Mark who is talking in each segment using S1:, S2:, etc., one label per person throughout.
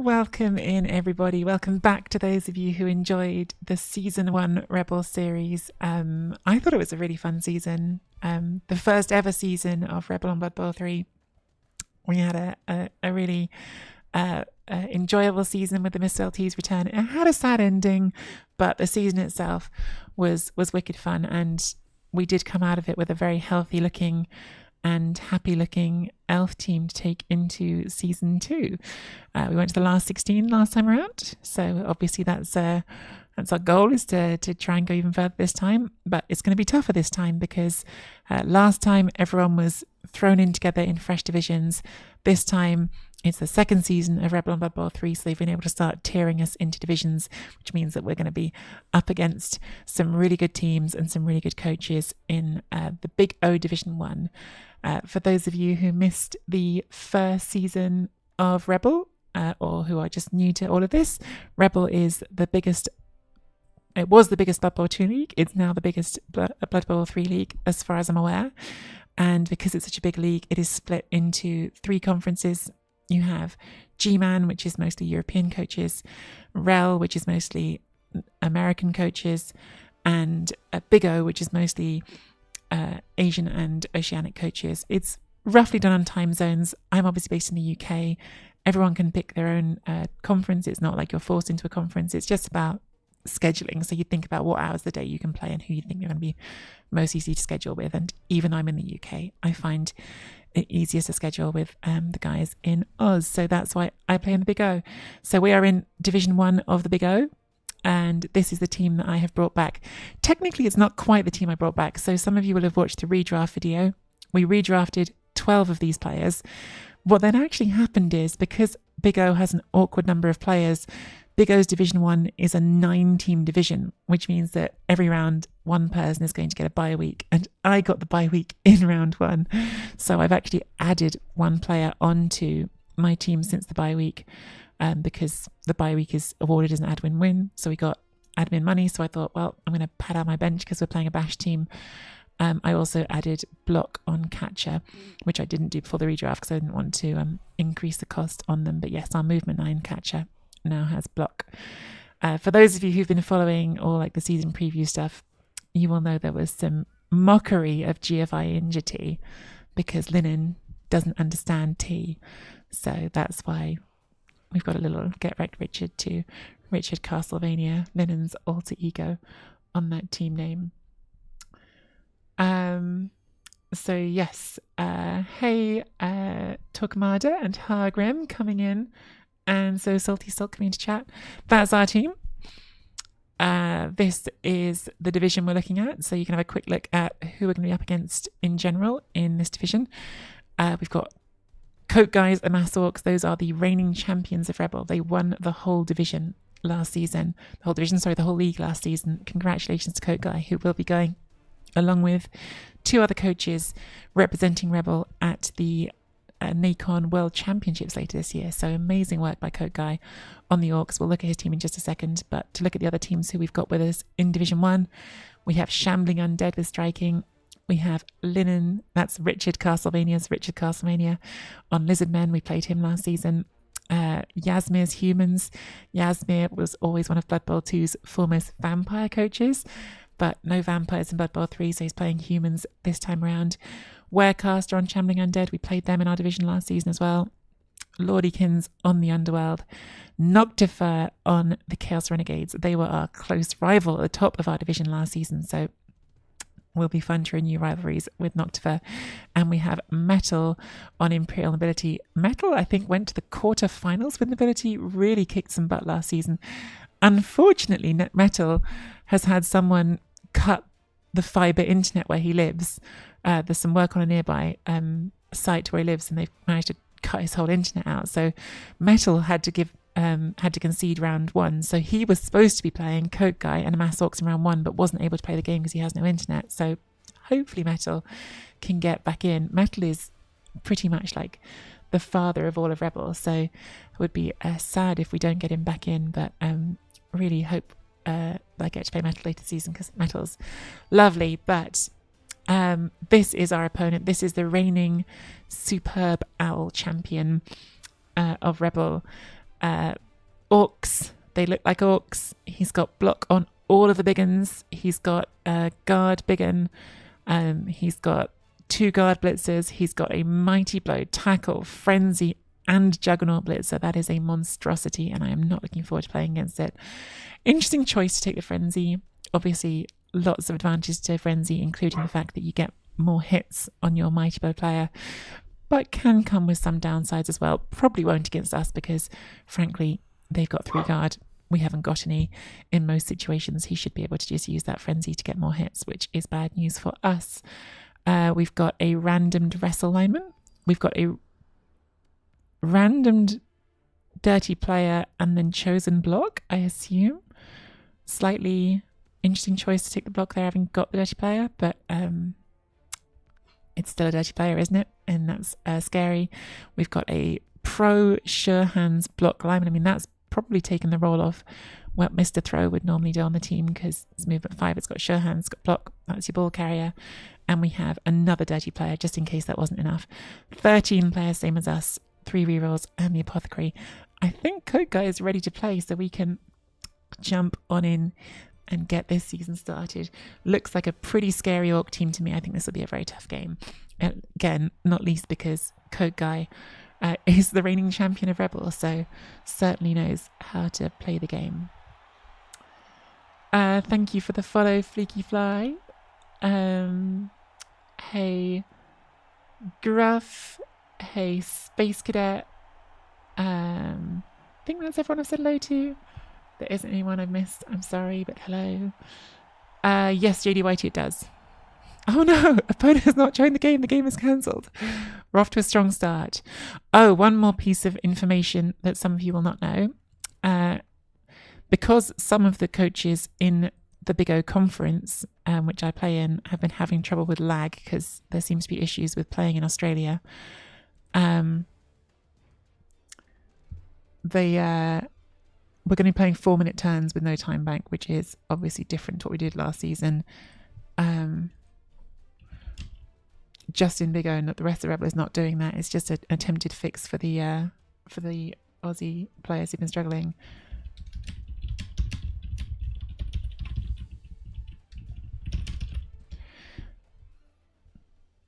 S1: Welcome in, everybody. Welcome back to those of you who enjoyed the Season 1 Rebel series. I thought it was a really fun season. The first ever season of Rebel on Blood Bowl 3. We had a really enjoyable season with the MisspelledTree's return. It had a sad ending, but the season itself was wicked fun, and we did come out of it with a very healthy looking and happy looking elf team to take into season 2. We went to the last 16 last time around, so obviously that's our goal, is to try and go even further this time. But it's going to be tougher this time because last time everyone was thrown in together in fresh divisions. This time it's the second season of Rebel on Blood Bowl 3, so they've been able to start tiering us into divisions, which means that we're going to be up against some really good teams and some really good coaches in the Big O Division 1. For those of you who missed the first season of Rebel, or who are just new to all of this, Rebel is the biggest. It was the biggest Blood Bowl 2 league. It's now the biggest Blood Bowl 3 league, as far as I'm aware. And because it's such a big league, it is split into 3 conferences. You have G-Man, which is mostly European coaches, REL, which is mostly American coaches, and Big O, which is mostly Asian and Oceanic coaches. It's roughly done on time zones. I'm obviously based in the UK. Everyone can pick their own conference. It's not like you're forced into a conference. It's just about scheduling. So you think about what hours of the day you can play and who you think you're going to be most easy to schedule with. And even I'm in the UK, I find it easiest to schedule with the guys in Oz. So that's why I play in the Big O. So we are in Division 1 of the Big O. And this is the team that I have brought back. Technically, it's not quite the team I brought back. So some of you will have watched the redraft video. We redrafted 12 of these players. What then actually happened is, because Big O has an awkward number of players, Big O's Division 1 is a 9-team division, which means that every round, one person is going to get a bye week. And I got the bye week in round 1. So I've actually added one player onto my team since the bye week. Because the bye week is awarded as an admin win. So we got admin money. So I thought, well, I'm going to pad out my bench because we're playing a bash team. I also added block on catcher, which I didn't do before the redraft because I didn't want to increase the cost on them. But yes, our movement 9 catcher now has block. For those of you who've been following all like the season preview stuff, you will know there was some mockery of GFI Inja T because Linen doesn't understand T. So that's why we've got a little Get Wrecked Richard to Richard Castlevania, Linen's alter ego, on that team name. So yes, hey, Tokamada and Hargrim coming in, and so Salty Salt coming into chat. That's our team. This is the division we're looking at, so you can have a quick look at who we're going to be up against in general in this division. We've got Coat Guys and Mass Orcs. Those are the reigning champions of Rebel. They won the whole division last season. The whole league last season. Congratulations to Coat Guy, who will be going along with 2 other coaches representing Rebel at the NACON World Championships later this year. So amazing work by Coat Guy on the Orcs. We'll look at his team in just a second. But to look at the other teams who we've got with us in Division 1, we have Shambling Undead with striking. We have Linen, that's Richard Castlevania. On Lizardmen, we played him last season. Yasmir's Humans. Yasmir was always one of Blood Bowl 2's foremost vampire coaches, but no vampires in Blood Bowl 3, so he's playing humans this time around. Warecaster on Shambling Undead, we played them in our division last season as well. Lordykins on the Underworld. Noctifer on the Chaos Renegades. They were our close rival at the top of our division last season, so will be fun to renew rivalries with Noctifer. And we have Metal on Imperial Nobility. Metal, I think, went to the quarterfinals with Nobility, really kicked some butt last season. Unfortunately, Metal has had someone cut the fibre internet where he lives. There's some work on a nearby site where he lives, and they've managed to cut his whole internet out. So Metal had to concede round 1. So he was supposed to be playing Coat Guy and a Mass Orcs in round 1, but wasn't able to play the game because he has no internet. So hopefully Metal can get back in. Metal is pretty much like the father of all of Rebel. So it would be sad if we don't get him back in, but really hope that I get to play Metal later season because Metal's lovely. But this is our opponent. This is the reigning superb owl champion of Rebel. Orcs. They look like orcs. He's got block on all of the big uns. He's got guard big un. He's got 2 guard blitzers. He's got a mighty blow, tackle, frenzy, and juggernaut blitzer. That is a monstrosity, and I am not looking forward to playing against it. Interesting choice to take the frenzy. Obviously, lots of advantages to frenzy, including the fact that you get more hits on your mighty blow player, but can come with some downsides as well. Probably won't against us because, frankly, they've got 3 guard. We haven't got any. In most situations, he should be able to just use that frenzy to get more hits, which is bad news for us. We've got a randomed wrestle lineman. We've got a randomed dirty player and then chosen block, I assume. Slightly interesting choice to take the block there, having got the dirty player, but it's still a dirty player, isn't it? And that's scary. We've got a pro sure hands block lineman. I mean, that's probably taken the role of what Mr. Throw would normally do on the team, because it's movement 5, it's got sure hands, it's got block, that's your ball carrier. And we have another dirty player, just in case that wasn't enough. 13 players, same as us, 3 rerolls, and the apothecary. I think Code Guy is ready to play, so we can jump on in and get this season started. Looks like a pretty scary orc team to me. I think this will be a very tough game. Again, not least because Code Guy is the reigning champion of Rebel, so certainly knows how to play the game. Thank you for the follow, Fleeky Fly. Hey, Gruff. Hey, Space Cadet. I think that's everyone I've said hello to. There isn't anyone I've missed. I'm sorry, but hello. Yes, JD Whitey, it does. Oh no, opponent has not joined the game. The game is cancelled. We're off to a strong start. Oh, one more piece of information that some of you will not know. Because some of the coaches in the Big O conference, which I play in, have been having trouble with lag because there seems to be issues with playing in Australia. We're going to be playing 4-minute turns with no time bank, which is obviously different to what we did last season. Just in Big O, and the rest of Rebel is not doing that. It's just an attempted fix for the Aussie players who've been struggling.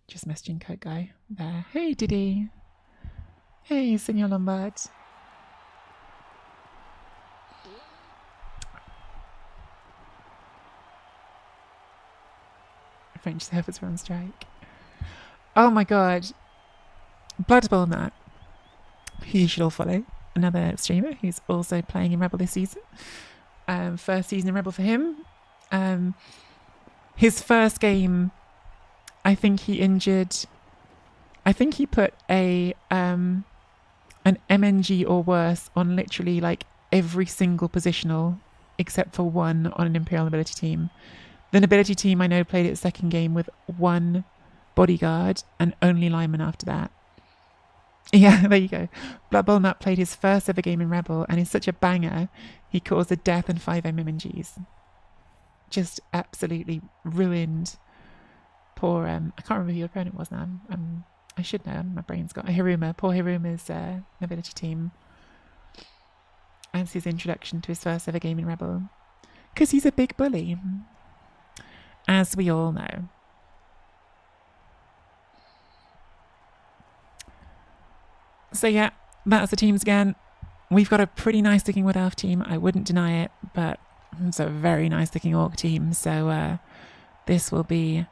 S1: Just messaging Code Guy there. Hey, Diddy. Hey, Senor Lombard. French servers were on strike. Oh my god. Blood Bowl Nut, who you should all follow. Another streamer who's also playing in Rebel this season. First season in Rebel for him. His first game, I think he injured... I think he put an MNG or worse on literally like every single positional except for one on an Imperial Nobility team. The Nobility team I know played its second game with 1 bodyguard and only lineman after that. Yeah, there you go. Blood Bowl Nut played his first ever game in Rebel and is such a banger, he caused a death and 5 MMGs. Just absolutely ruined. Poor, I can't remember who your opponent was now. I should know, my brain's got Hiruma. Poor Hiruma's Nobility team. As his introduction to his first ever game in Rebel. Because he's a big bully. As we all know. So yeah, that's the teams again. We've got a pretty nice looking Wood Elf team, I wouldn't deny it, but it's a very nice looking Orc team, so this will be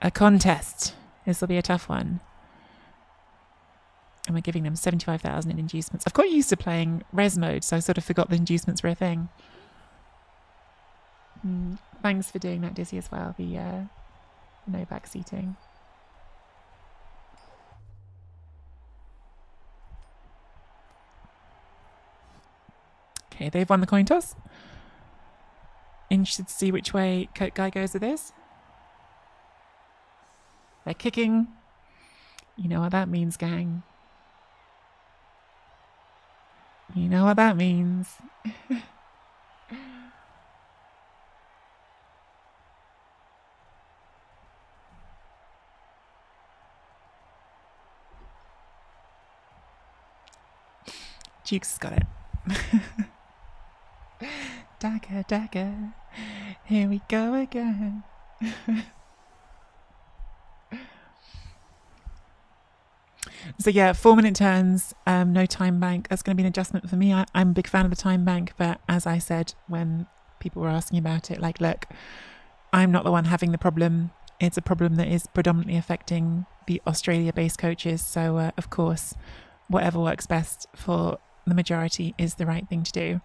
S1: a contest. This will be a tough one. And we're giving them 75,000 in inducements. I've got used to playing res mode, so I sort of forgot the inducements were a thing. Thanks for doing that, Dizzy, as well, the no back seating. Okay, they've won the coin toss. Interested to see which way Coat Guy goes with this. They're kicking. You know what that means, gang. You know what that means. Jukes has got it. Dagger, dagger, here we go again. So yeah, 4-minute turns, no time bank. That's going to be an adjustment for me. I'm a big fan of the time bank, but as I said when people were asking about it, like, look, I'm not the one having the problem. It's a problem that is predominantly affecting the Australia-based coaches. So of course, whatever works best for the majority is the right thing to do.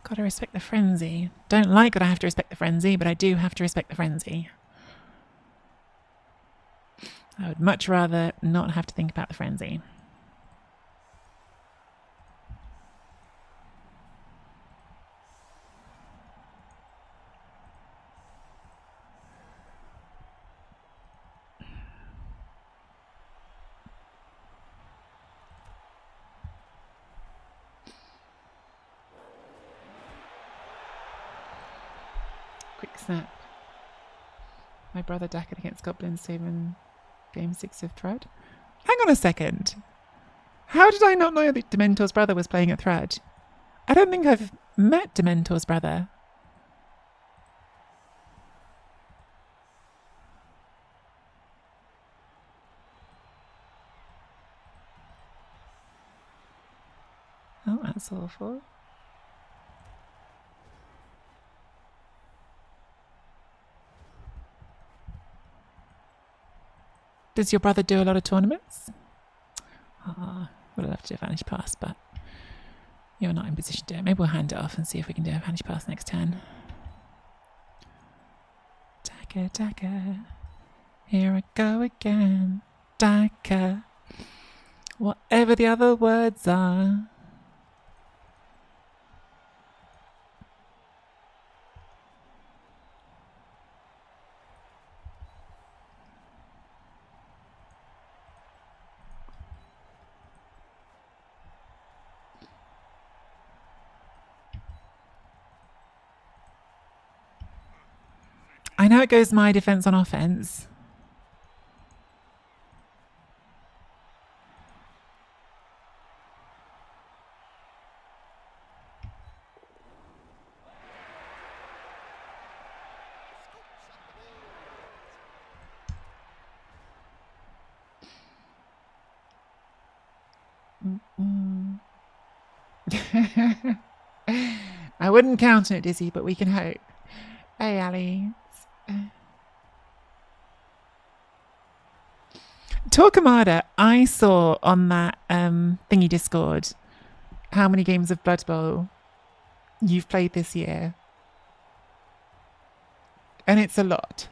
S1: Gotta respect the frenzy. Don't like that I have to respect the frenzy, but I do have to respect the frenzy. I would much rather not have to think about the frenzy. Quick snap. My brother Dacked against Goblins saving game 6 of Thrud. Hang on a second. How did I not know that Dementor's brother was playing at Thrud? I don't think I've met Dementor's brother. Oh, that's awful. Does your brother do a lot of tournaments? Would love to do a Vanish Pass, but you're not in position to do it. Maybe we'll hand it off and see if we can do a Vanish Pass next turn. Dagger, dagger, here I go again. Dagger, whatever the other words are. I know it goes my defense on offense. I wouldn't count on it, Dizzy, but we can hope. Hey, Ali. Torquemada, I saw on that thingy Discord how many games of Blood Bowl you've played this year. And it's a lot.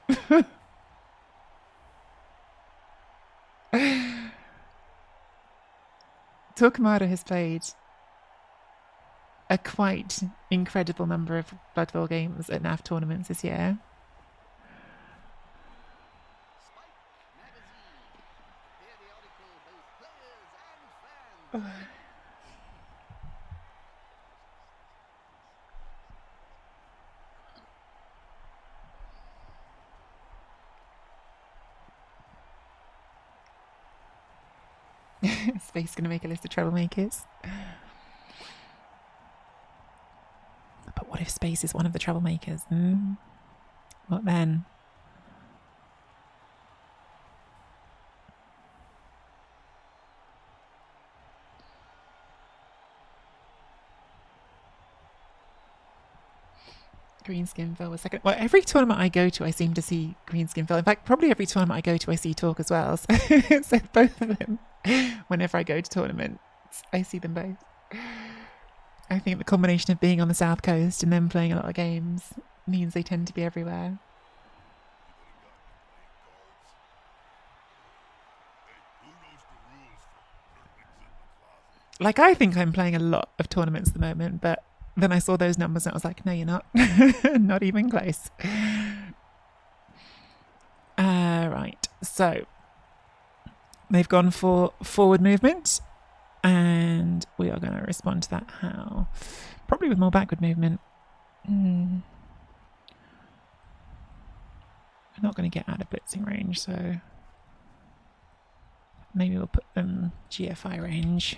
S1: Torquemada has played a quite incredible number of Blood Bowl games at NAF tournaments this year. Space gonna make a list of troublemakers. But what if Space is one of the troublemakers? What then? Greenskin Phil was second. Well, every tournament I go to, I seem to see Greenskin Phil. In fact, probably every tournament I go to, I see Talk as well. So both of them, whenever I go to tournaments, I see them both. I think the combination of being on the South Coast and then playing a lot of games means they tend to be everywhere. Like, I think I'm playing a lot of tournaments at the moment, but then I saw those numbers and I was like, no, you're not. Not even close. Right. So they've gone for forward movement. And we are going to respond to that how? Probably with more backward movement. We're not going to get out of blitzing range, so maybe we'll put them GFI range.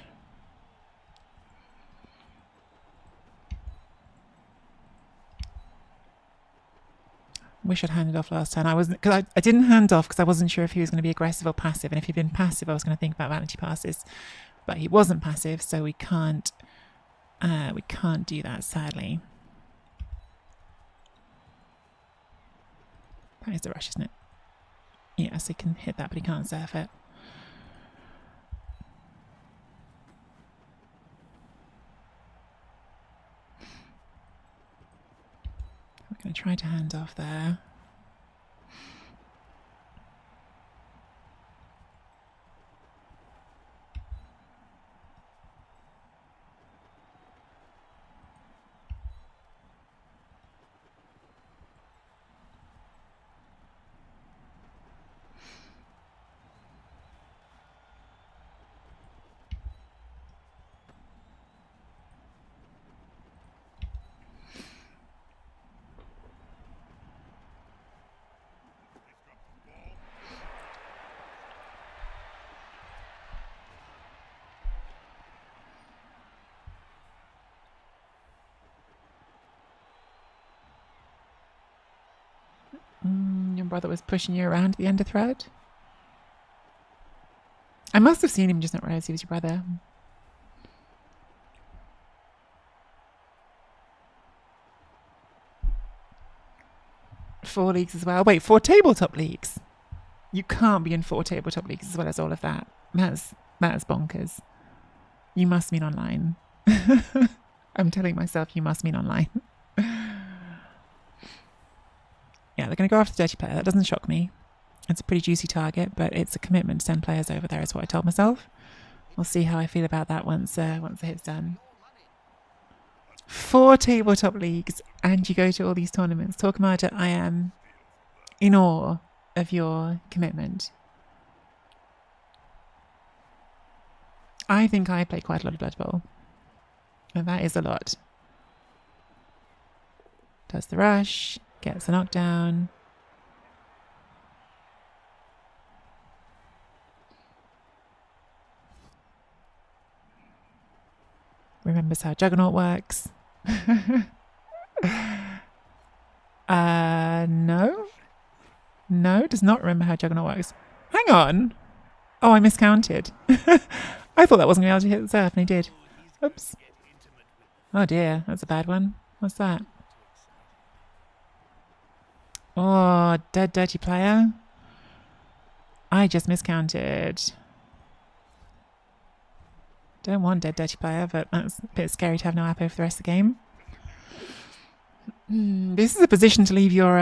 S1: Wish I'd handed off last turn. I wasn't, because I didn't hand off because I wasn't sure if he was going to be aggressive or passive. And if he'd been passive, I was going to think about vanity passes. But he wasn't passive, so we can't do that, sadly. That is the rush, isn't it? Yes, he can hit that, but he can't surf it. We're going to try to hand off there. Your brother was pushing you around at the end of thread? I must have seen him, just not realize he was your brother. Four leagues as well. Wait, 4 tabletop leagues? You can't be in 4 tabletop leagues as well as all of that. That's bonkers. You must mean online. I'm telling myself you must mean online. Yeah, they're going to go after the dirty player. That doesn't shock me. It's a pretty juicy target, but it's a commitment to 10 players over there is what I told myself. We'll see how I feel about that once the hit's done. 4 tabletop leagues and you go to all these tournaments. Talk about it. I am in awe of your commitment. I think I play quite a lot of Blood Bowl. And that is a lot. Does the rush. Gets the knockdown. Remembers how Juggernaut works. No. No, does not remember how Juggernaut works. Hang on. Oh, I miscounted. I thought that wasn't going to be able to hit the surf, and he did. Oops. Oh dear, that's a bad one. What's that? Oh, dead dirty player. I just miscounted. Don't want dead dirty player, but that's a bit scary to have no Apo for the rest of the game. This is a position to leave your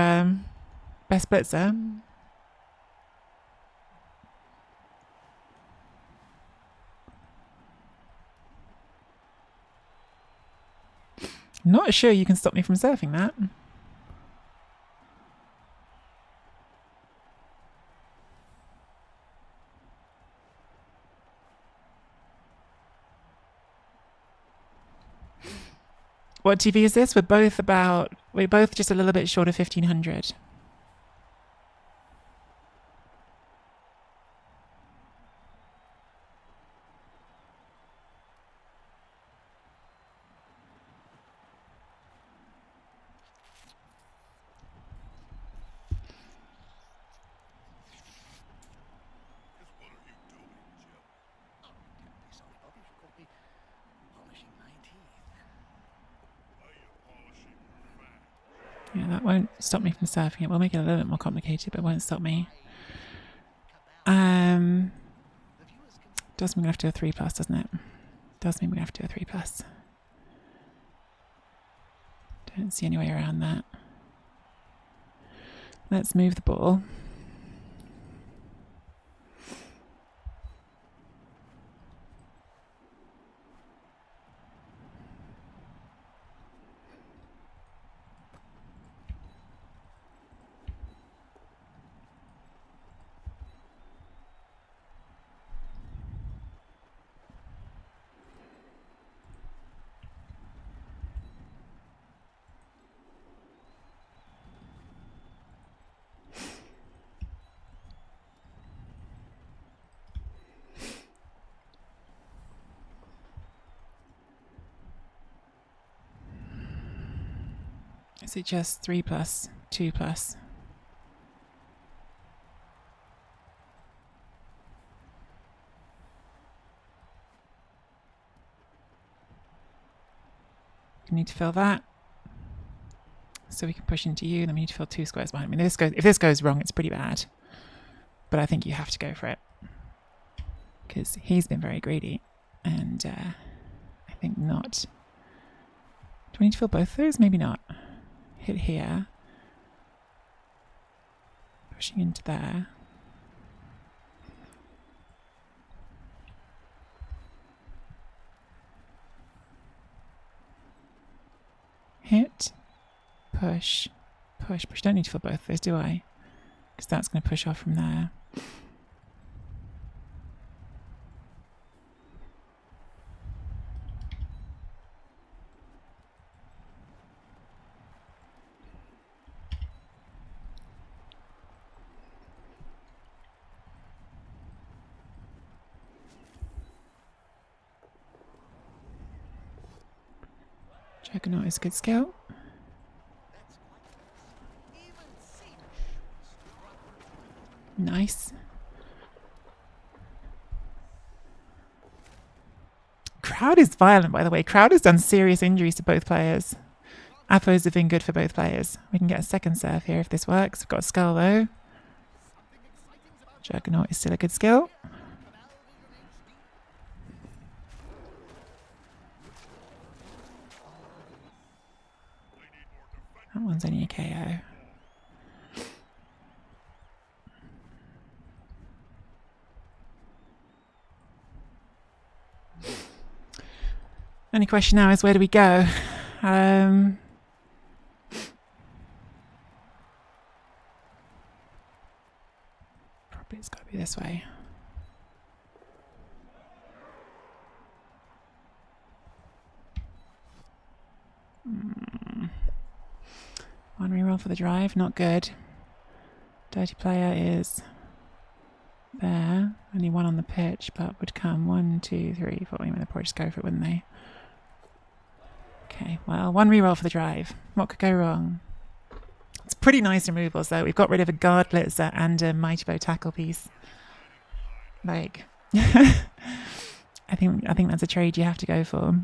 S1: best blitzer. Not sure you can stop me from surfing that. What TV is this? We're both just a little bit short of 1500. Yeah, that won't stop me from surfing it. We'll make it a little bit more complicated, but it won't stop me. Does mean we have to do a 3+, doesn't it? Does mean we have to do a 3+. Don't see any way around that. Let's move the ball. Is it just 3 plus, 2 plus? We need to fill that. So we can push into you, then we need to fill 2 squares behind me. If this goes wrong, it's pretty bad. But I think you have to go for it. Because he's been very greedy. And I think not. Do we need to fill both those? Maybe not. Hit here. Pushing into there. Hit. Push. Push. Push. Don't need to fill both of those, do I? Because that's going to push off from there. Juggernaut is a good skill. Nice. Crowd is violent, by the way. Crowd has done serious injuries to both players. Appos have been good for both players. We can get a second serve here if this works. We've got a skull though. Juggernaut is still a good skill. That one's only a KO. Only question now is where do we go? Probably it's got to be this way. One reroll for the drive, not good. Dirty player is there. Only one on the pitch, but would come 1, 2, 3, 4. They'd probably just go for it, wouldn't they? Okay, well, one reroll for the drive. What could go wrong? It's pretty nice removals, though. We've got rid of a guard blitzer and a mighty bow tackle piece. Like, I think that's a trade you have to go for.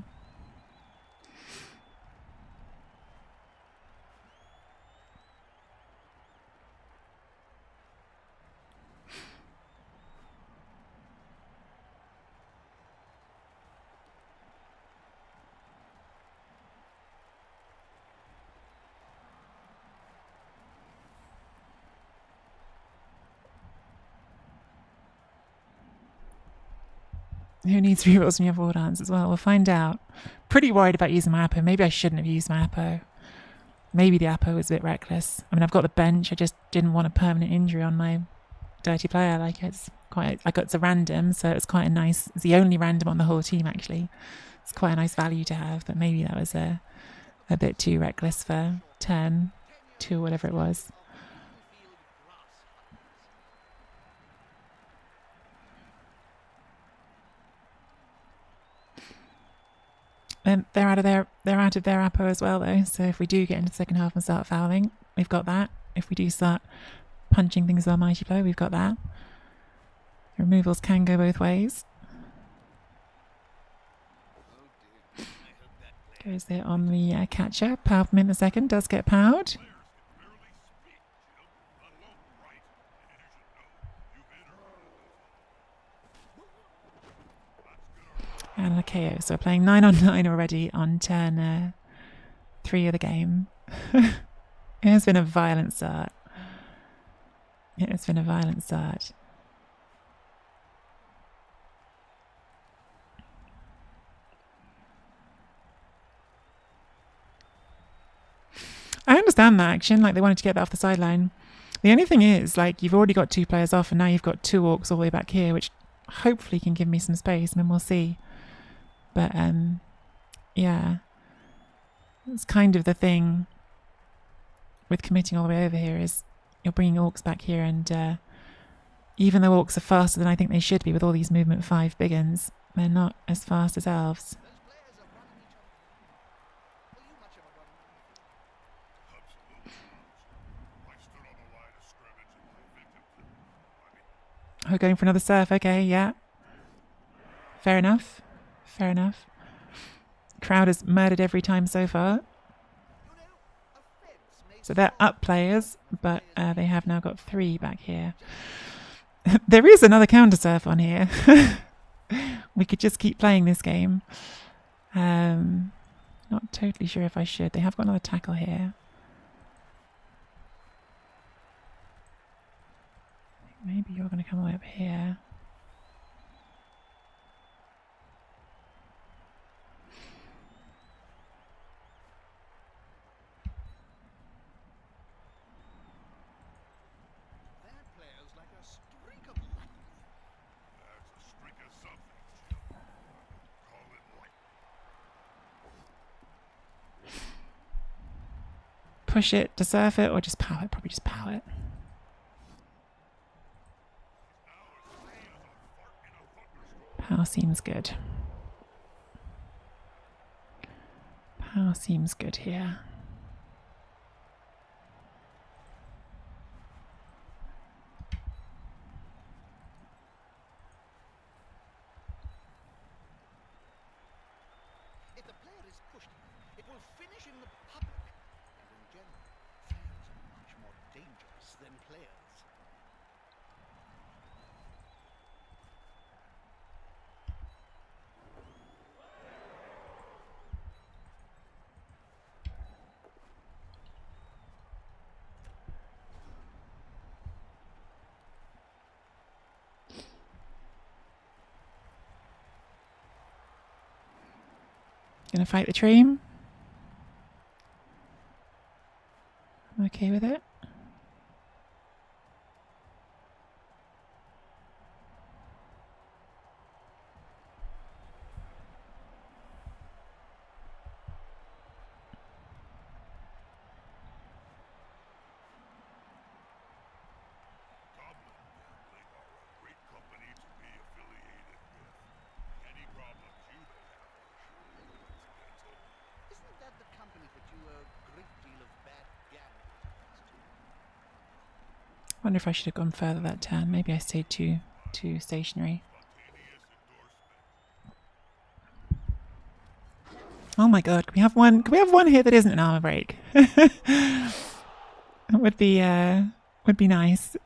S1: Who needs rerolls when you have war dance as well? We'll find out. Pretty worried about using my Apo. Maybe I shouldn't have used my Apo. Maybe the Apo was a bit reckless. I mean, I've got the bench. I just didn't want a permanent injury on my dirty player. Like it's a random, so it's quite a nice. It's the only random on the whole team actually. It's quite a nice value to have, but maybe that was a bit too reckless for turn 2 or whatever it was. And they're out of their Apo as well though. So if we do get into the second half and start fouling, we've got that. If we do start punching things with our mighty blow, we've got that. Removals can go both ways. Goes there on the catcher. Power from in the second does get powered. And a KO. So we're playing 9 on 9 already on turn 3 of the game. It has been a violent start. It has been a violent start. I understand that action, like they wanted to get that off the sideline. The only thing is, like, you've already got 2 players off and now you've got 2 orcs all the way back here, which hopefully can give me some space. I mean, we'll see. But, yeah. It's kind of the thing with committing all the way over here is you're bringing orcs back here and even though orcs are faster than I think they should be with all these movement 5 big uns, they're not as fast as elves. We're going for another surf. Okay, yeah. Fair enough. Fair enough. Crowd has murdered every time so far. So they're up players, but they have now got 3 back here. There is another counter surf on here. We could just keep playing this game. Not totally sure if I should. They have got another tackle here. Maybe you're going to come all the way up here. Push it to surf it or just power it? Probably just power it. Power seems good. Power seems good here.
S2: If the player is pushed, it will finish in the public. And in general, fans are much more dangerous than players.
S1: Gonna fight the tree. I'm okay with it.
S2: Isn't that the company that you a great deal of bad gambling?
S1: I wonder if I should have gone further that turn. Maybe I stayed too stationary. Oh my god, can we have one? Can we have one here that isn't an armor break? That would be nice.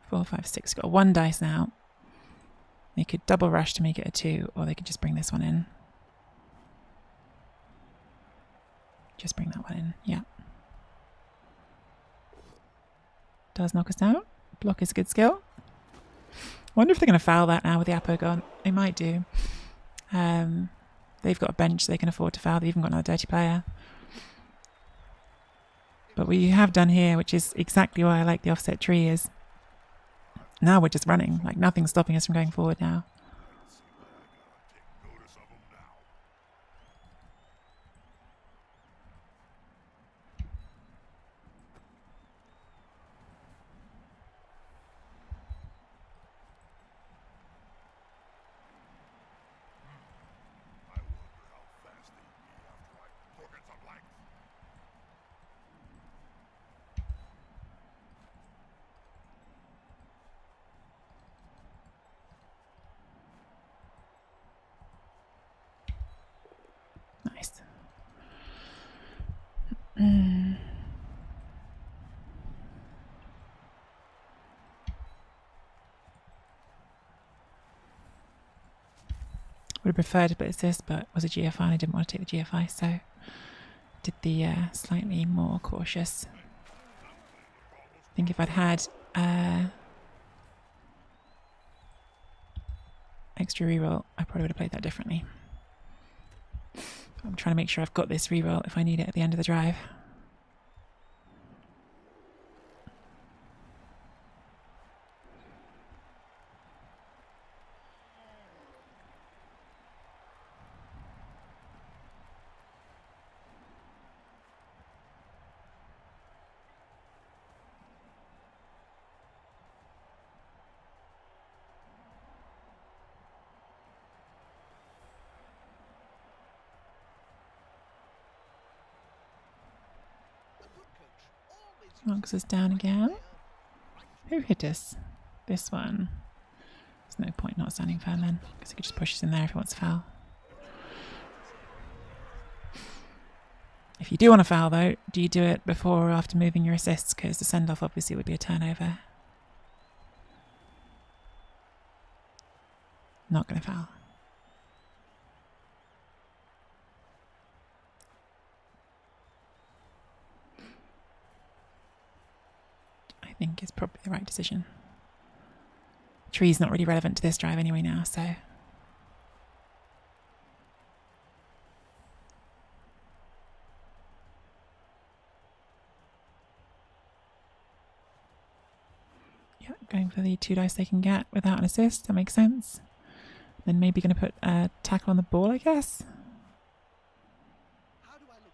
S1: Four, 5, 6. Got 1 dice now. They could double rush to make it a 2, or they could just bring this one in. Just bring that one in. Yeah. Does knock us out. Block is a good skill. Wonder if they're going to foul that now with the Apo gone. They might do. They've got a bench, so they can afford to foul. They've even got another dirty player. But what you have done here, which is exactly why I like the offset tree, is now we're just running. Like, nothing's stopping us from going forward now. Nice. Would have preferred to assist, but was a GFI and I didn't want to take the GFI, so did the slightly more cautious. I think if I'd had extra reroll, I probably would have played that differently. I'm trying to make sure I've got this reroll if I need it at the end of the drive. Knocks us down again. Who hit us? This one. There's no point not standing firm then, because he could just push us in there if he wants to foul. If you do want to foul though, do you do it before or after moving your assists? Because the send-off obviously would be a turnover. Not going to foul. I think it's probably the right decision. Tree's not really relevant to this drive anyway now, so... Yeah, going for the 2 dice they can get without an assist, that makes sense. Then maybe going to put a tackle on the ball, I guess.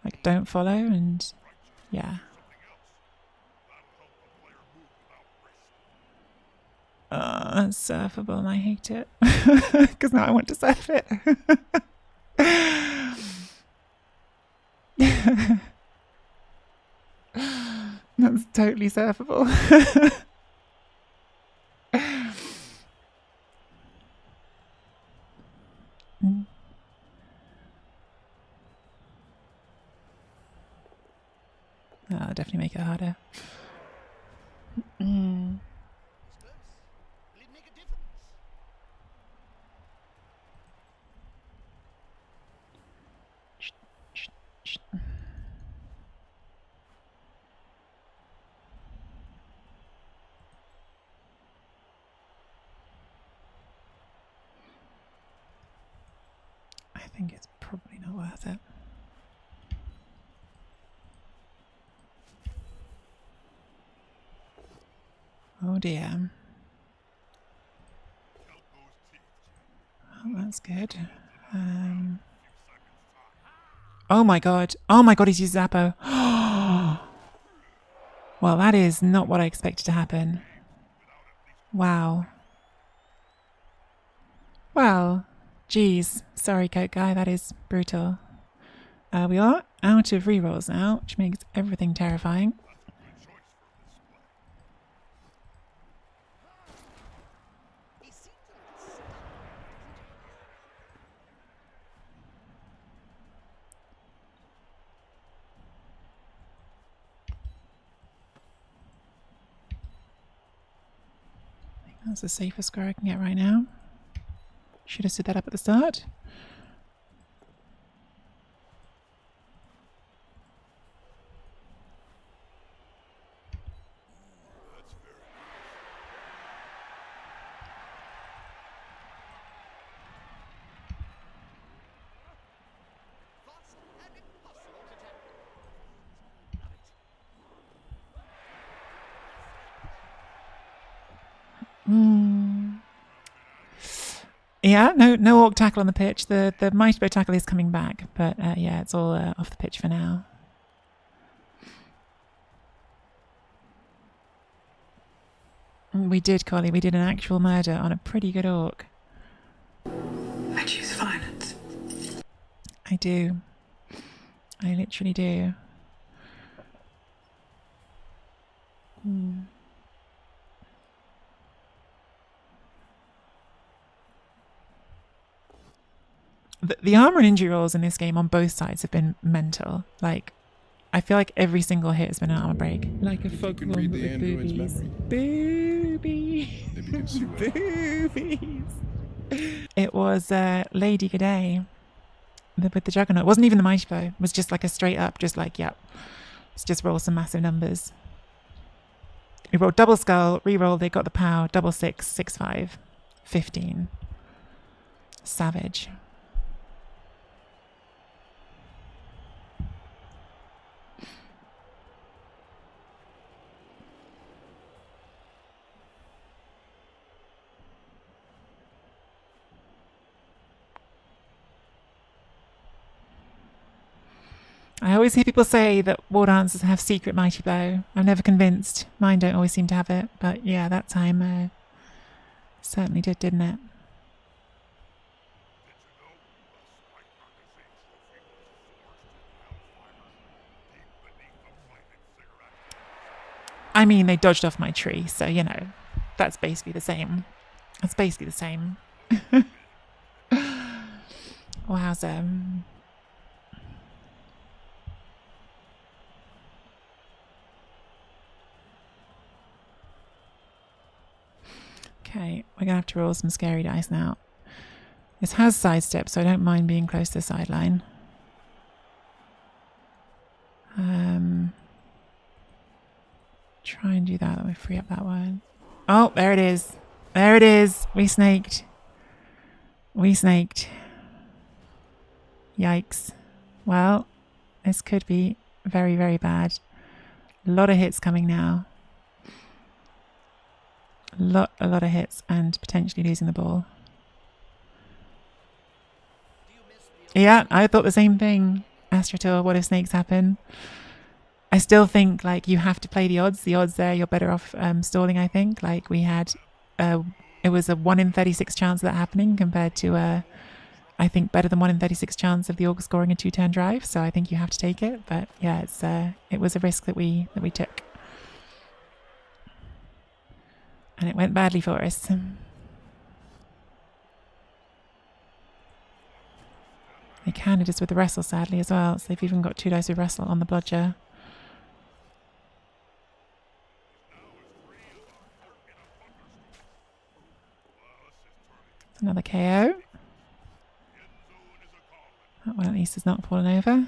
S1: Like, don't follow, and yeah. That's surfable and I hate it. Because now I want to surf it. That's totally surfable. That'll definitely make it harder. I think it's probably not worth it. Oh dear. Oh, that's good. Oh my god. Oh my god, he's used Zappo. Well, that is not what I expected to happen. Wow. Well, geez. Sorry, Coat Guy, that is brutal. We are out of rerolls now, which makes everything terrifying. That's the safest score I can get right now. Should have stood that up at the start. Yeah, no orc tackle on the pitch. The mighty bow tackle is coming back, but yeah, it's all off the pitch for now. We did, Collie. We did an actual murder on a pretty good orc.
S3: I choose violence.
S1: I do. I literally do. The armor and injury rolls in this game on both sides have been mental. Like, I feel like every single hit has been an armor break. Like a foghorn with boobies. Boobies. Boobies. It was Lady G'day with the Juggernaut. It wasn't even the Mighty Bow. It was just like a straight up, just like, yep. Let's just roll some massive numbers. We rolled double skull, re-roll, they got the power, double 6, 6, 5, 15. Savage. I always hear people say that war dancers have secret mighty bow. I'm never convinced. Mine don't always seem to have it. But yeah, that time certainly did, didn't it? I mean, they dodged off my tree, so, you know, that's basically the same. That's basically the same. Wowza. Okay, we're going to have to roll some scary dice now. This has sidestep, so I don't mind being close to the sideline. Try and do that. That will free up that one. Oh, there it is. There it is. We snaked. We snaked. Yikes. Well, this could be very, very bad. A lot of hits coming now. A lot of hits and potentially losing the ball. Yeah, I thought the same thing. Astrotour, what if snakes happen? I still think like you have to play the odds. The odds there, you're better off stalling, I think. Like we had, it was a 1 in 36 chance of that happening compared to, I think, better than 1 in 36 chance of the Orc scoring a 2-turn drive. So I think you have to take it. But yeah, it was a risk that we took. And it went badly for us. They counted us with the wrestle, sadly, as well. So they've even got 2 dice with wrestle on the bludger. Another KO. That one at least has not fallen over.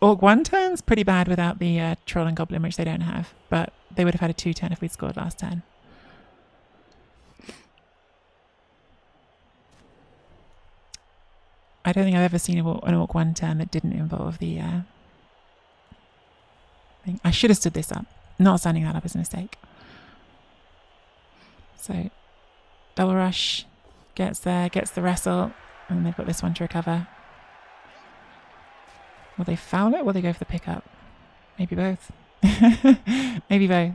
S1: Orc 1 turn's pretty bad without the Troll and Goblin, which they don't have. But they would have had a 2-turn if we'd scored last turn. I don't think I've ever seen an Orc 1 turn that didn't involve the thing. I should have stood this up. Not standing that up is a mistake. So, double rush. Gets there, gets the wrestle. And they've got this one to recover. Will they foul it or will they go for the pickup? Maybe both. Maybe both.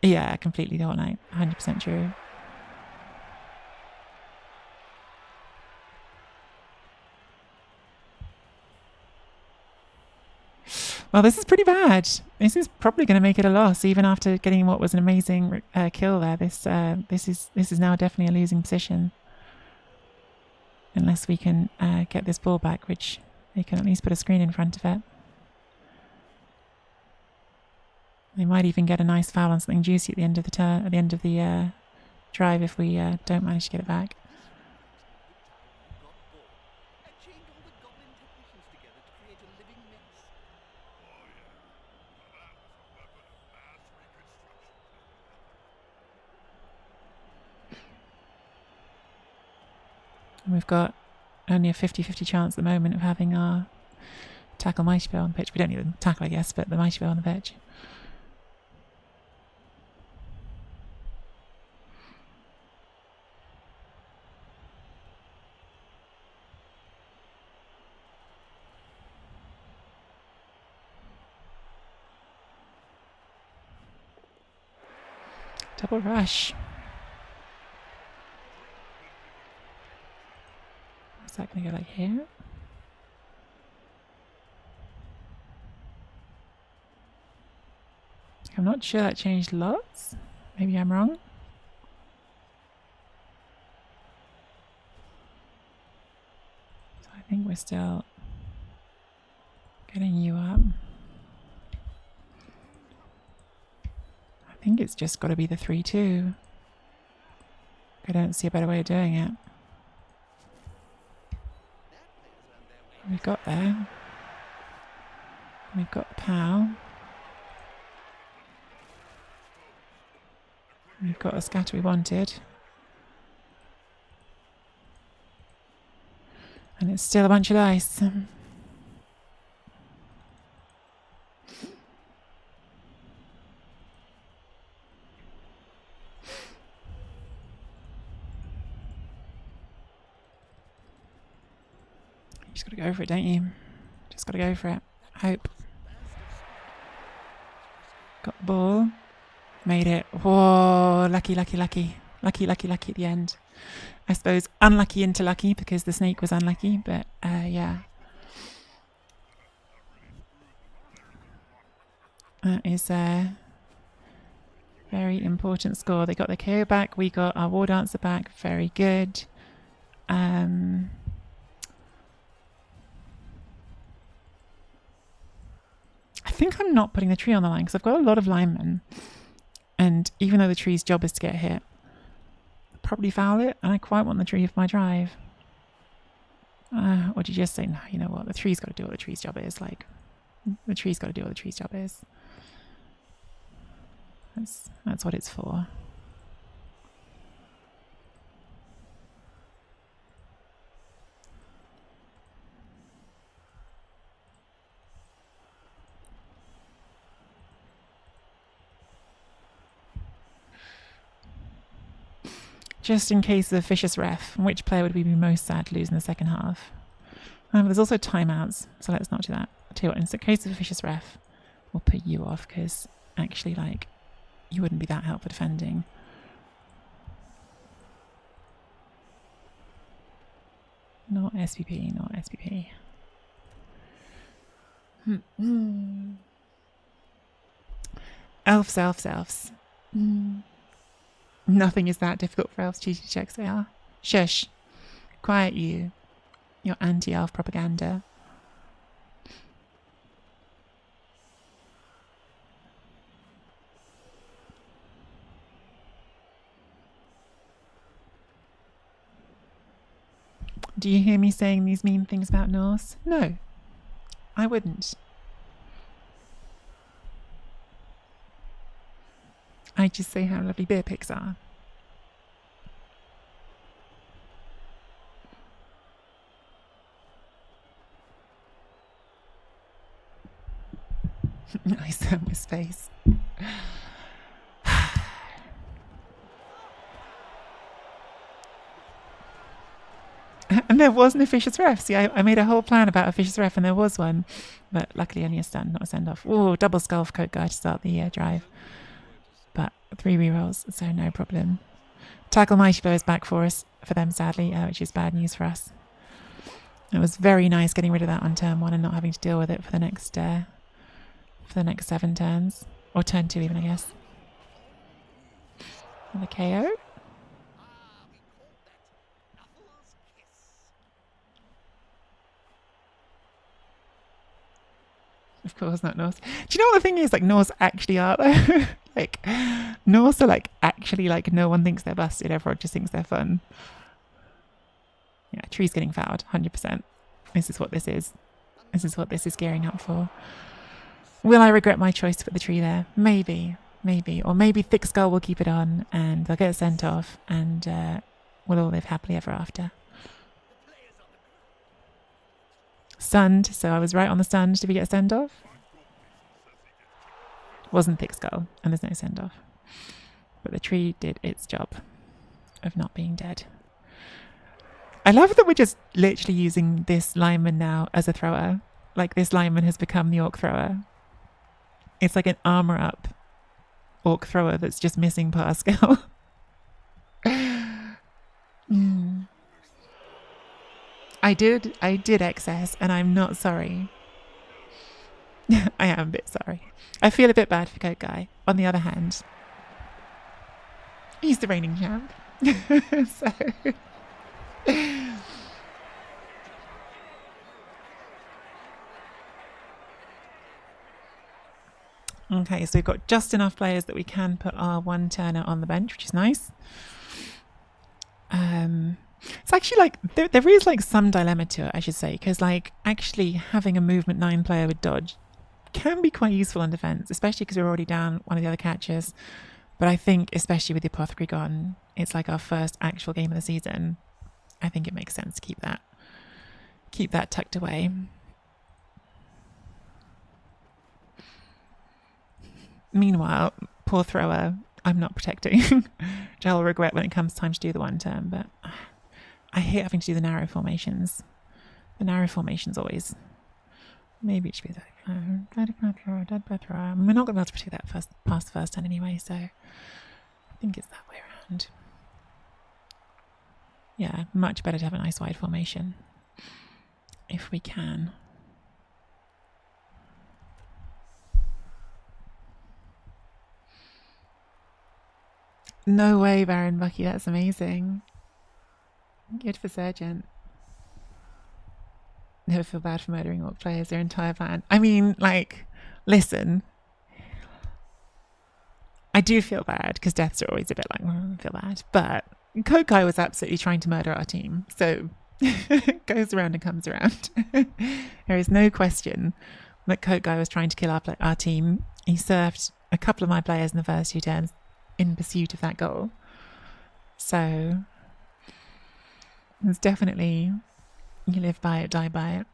S1: Yeah, completely the whole night. 100% true. Well, this is pretty bad. This is probably going to make it a loss, even after getting what was an amazing kill there. This is now definitely a losing position, unless we can get this ball back, which they can at least put a screen in front of it. They might even get a nice foul on something juicy at the end of the turn, at the end of the drive, if we don't manage to get it back. And we've got only a 50-50 chance at the moment of having our tackle Mighty Bell on the pitch. We don't need the tackle, I guess, but the Mighty Bell on the pitch. Double rush. Is that going to go like here? I'm not sure that changed lots. Maybe I'm wrong. So I think we're still getting you up. I think it's just got to be the 3-2. I don't see a better way of doing it. We've got there. We've got POW. We've got a scatter we wanted. And it's still a bunch of dice. You just got to go for it, don't you? Just got to go for it. Hope. Got the ball. Made it. Whoa, lucky, lucky, lucky. Lucky, lucky, lucky at the end. I suppose unlucky into lucky because the snake was unlucky, but yeah. That is a very important score. They got the KO back. We got our War Dancer back. Very good. I think I'm not putting the tree on the line because I've got a lot of linemen. And even though the tree's job is to get hit, I'll probably foul it. And I quite want the tree for my drive. Or do you just say, no, you know what? The tree's got to do what the tree's job is. Like, the tree's got to do what the tree's job is. That's what it's for. Just in case of a vicious ref, which player would we be most sad to lose in the second half? There's also timeouts, so let's not do that. I'll tell you what, in the case of a vicious ref, we'll put you off because actually, like, you wouldn't be that helpful defending. Not SPP, not SPP. Elves, elves, elves. Nothing is that difficult for elves. GG checks they are. Shush. Quiet you. Your anti-elf propaganda. Do you hear me saying these mean things about Norse? No, I wouldn't. I just say how lovely beer picks are. Nice Samuel's face. And there wasn't a vicious ref. See, I made a whole plan about a vicious ref and there was one. But luckily only a stun, not a send-off. Oh, double skull for Coat Guy to start the drive. But 3 rerolls, so no problem. Tackle Mighty Blow is back for us, for them sadly, which is bad news for us. It was very nice getting rid of that on turn 1 and not having to deal with it for the next 7 turns. Or turn 2 even, I guess. And the KO. Of course, not Norse. Do you know what the thing is? Like, Norse actually are, though. Like, Norse are, like, actually, like, no one thinks they're busted. Everyone just thinks they're fun. Yeah, tree's getting fouled, 100%. This is what this is. This is what this is gearing up for. Will I regret my choice to put the tree there? Maybe. Maybe. Or maybe Thick Skull will keep it on, and they'll get sent off, and we'll all live happily ever after. Stunned, so I was right on the stunned. Did we get a send-off? Wasn't Thick Skull, and there's no send-off. But the tree did its job of not being dead. I love that we're just literally using this lineman now as a thrower. Like, this lineman has become the orc thrower. It's like an armor-up orc thrower that's just missing pass skill. I did excess, and I'm not sorry. I am a bit sorry. I feel a bit bad for Coat Guy. On the other hand, he's the reigning champ. So... Okay, so we've got just enough players that we can put our one turner on the bench, which is nice. It's actually like there is like some dilemma to it, I should say, because like actually having a movement 9 player with dodge can be quite useful in defense, especially because we're already down one of the other catchers. But I think especially with the apothecary gone, it's like our first actual game of the season. I think it makes sense to keep that tucked away. Meanwhile, poor thrower, I'm not protecting, which I'll regret when it comes time to do the one turn, but I hate having to do the narrow formations. The narrow formations always Maybe it should be dead by throw. We're not going to be able to protect that past the first turn anyway, so I think it's that way around. Yeah, much better to have a nice wide formation if we can. No way, Baron Bucky, that's amazing. Good for Sergeant. Never feel bad for murdering orc players, their entire plan. I mean, like, listen. I do feel bad because deaths are always a bit like, I feel bad. But Kokai was absolutely trying to murder our team. So it goes around and comes around. There is no question that Kokai was trying to kill our team. He served a couple of my players in the first 2 turns in pursuit of that goal. So it's definitely, you live by it, die by it.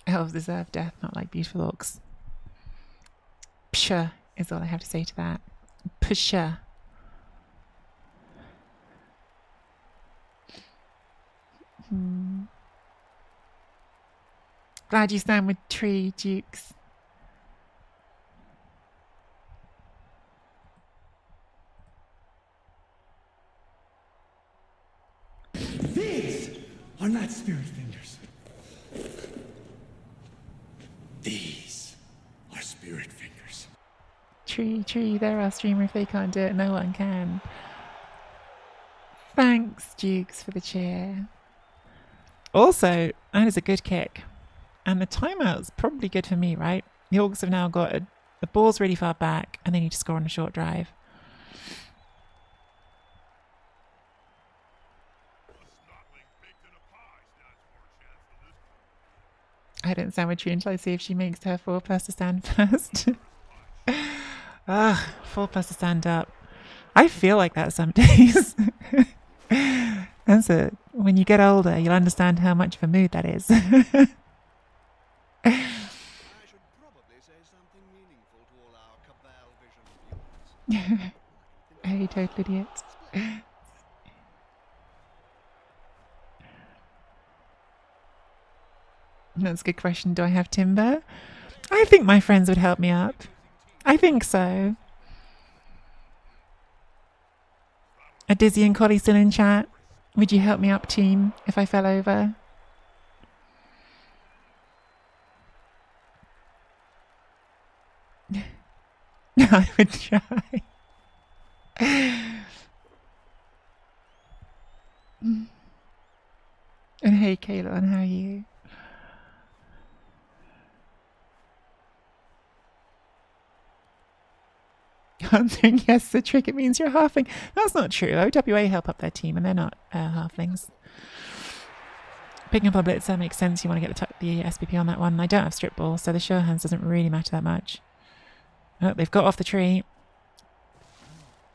S1: Elves deserve death, not like beautiful orcs. Psha is all I have to say to that. Psha. Glad you stand with Tree, Dukes.
S4: These are not spirit fingers. These are spirit fingers.
S1: Tree, they're our streamer. If they can't do it, no one can. Thanks, Dukes, for the cheer. Also, that is a good kick. And the timeout's probably good for me, right? The Orcs have now got the ball's really far back and they need to score on a short drive. I didn't stand with Tree until I see if she makes her 4+ to stand first. Ugh, 4+ to stand up. I feel like that some days. That's it. When you get older, you'll understand how much of a mood that is.
S2: I should probably say something meaningful to all our cabal vision viewers.
S1: Hey, total idiot. That's a good question. Do I have timber? I think my friends would help me up. I think so. Are Dizzy and Collie still in chat? Would you help me up, team, if I fell over? I would try. And hey, Kaylon, how are you? Answering yes, the trick, it means you're halfling. That's not true. OWA help up their team and they're not halflings. Picking up a blitzer makes sense. You want to get the SPP on that one. I don't have strip ball, so the sure hands doesn't really matter that much. Oh, they've got off the tree.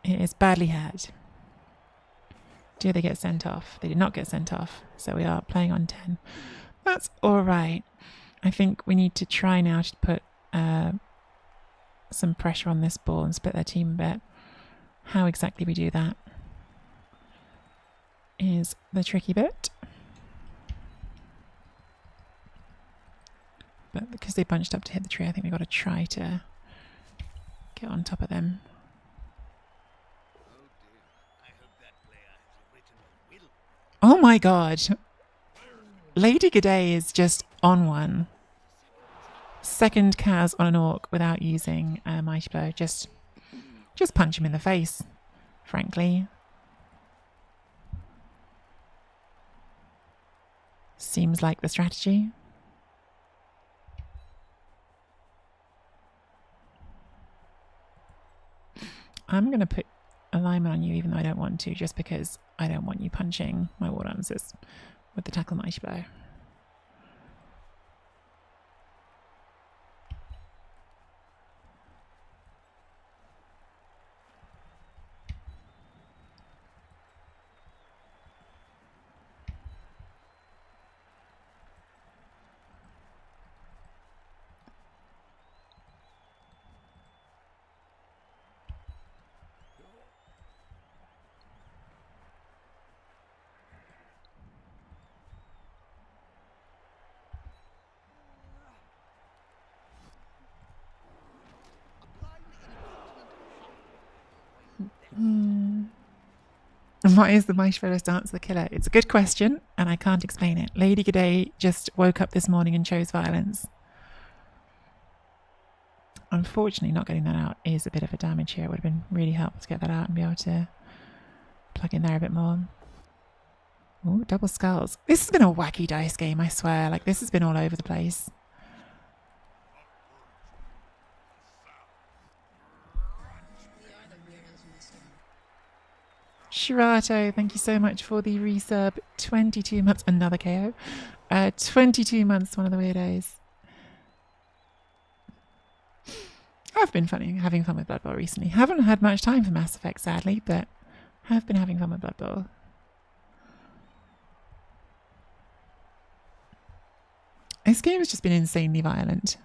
S1: It is badly hurt. Do they get sent off? They did not get sent off, so we are playing on 10. That's all right. I think we need to try now to put some pressure on this ball and split their team a bit. How exactly we do that is the tricky bit. But because they bunched up to hit the tree, I think we've got to try to get on top of them. Oh my god. Lady G'day is just on one. Second Kaz on an orc without using Mighty Blow. Just punch him in the face, frankly. Seems like the strategy. I'm going to put alignment on you even though I don't want to, just because I don't want you punching my war dancers with the tackle Mighty Blow. What is the marshmallows dance of the killer? It's a good question, and I can't explain it. Lady G'day just woke up this morning and chose violence. Unfortunately, not getting that out is a bit of a damage here. It would have been really helpful to get that out and be able to plug in there a bit more. Ooh, double skulls. This has been a wacky dice game, I swear. Like, this has been all over the place. Shirato, thank you so much for the resub. 22 months. Another KO. 22 months, one of the weirdos. I've been having fun with Blood Bowl recently. Haven't had much time for Mass Effect, sadly, but have been having fun with Blood Bowl. This game has just been insanely violent.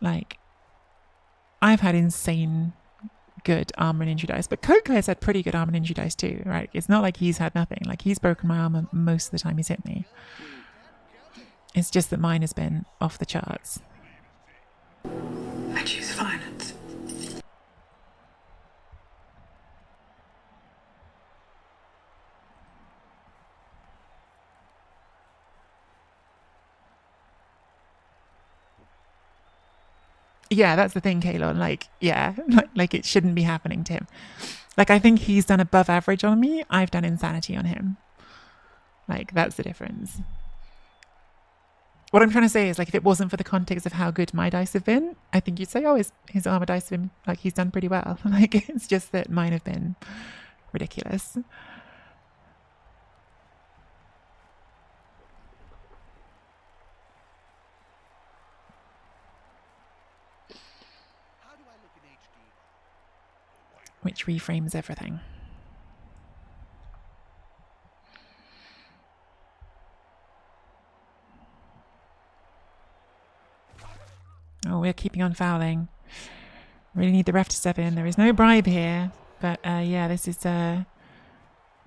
S1: Like, I've had insane good armor and injury dice, but Coco has had pretty good armor and injury dice too, right? It's not like he's had nothing. Like, he's broken my armor most of the time he's hit me. It's just that mine has been off the charts.
S3: I choose violence.
S1: Yeah, that's the thing, Kalon. Like, yeah, like it shouldn't be happening to him. Like, I think he's done above average on me. I've done insanity on him. Like, that's the difference. What I'm trying to say is, like, if it wasn't for the context of how good my dice have been, I think you'd say, oh, his armor dice have been, like, he's done pretty well. Like, it's just that mine have been ridiculous. Which reframes everything. Oh, we're keeping on fouling. Really need the ref to step in. There is no bribe here. But yeah, this is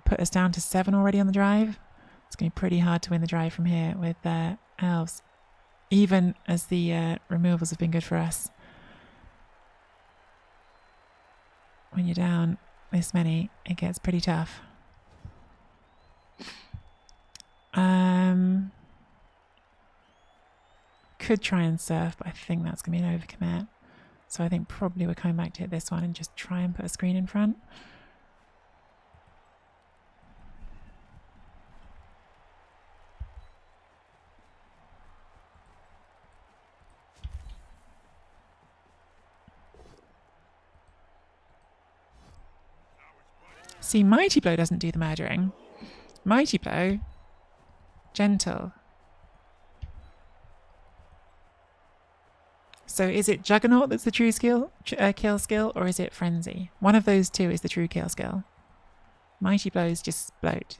S1: put us down to 7 already on the drive. It's going to be pretty hard to win the drive from here with elves. Even as the removals have been good for us. When you're down this many, it gets pretty tough. Could try and surf, but I think that's going to be an overcommit. So I think probably we're coming back to hit this one and just try and put a screen in front. See, Mighty Blow doesn't do the murdering. Mighty Blow, gentle. So is it Juggernaut that's the true skill, kill skill, or is it Frenzy? One of those two is the true kill skill. Mighty Blows just bloat.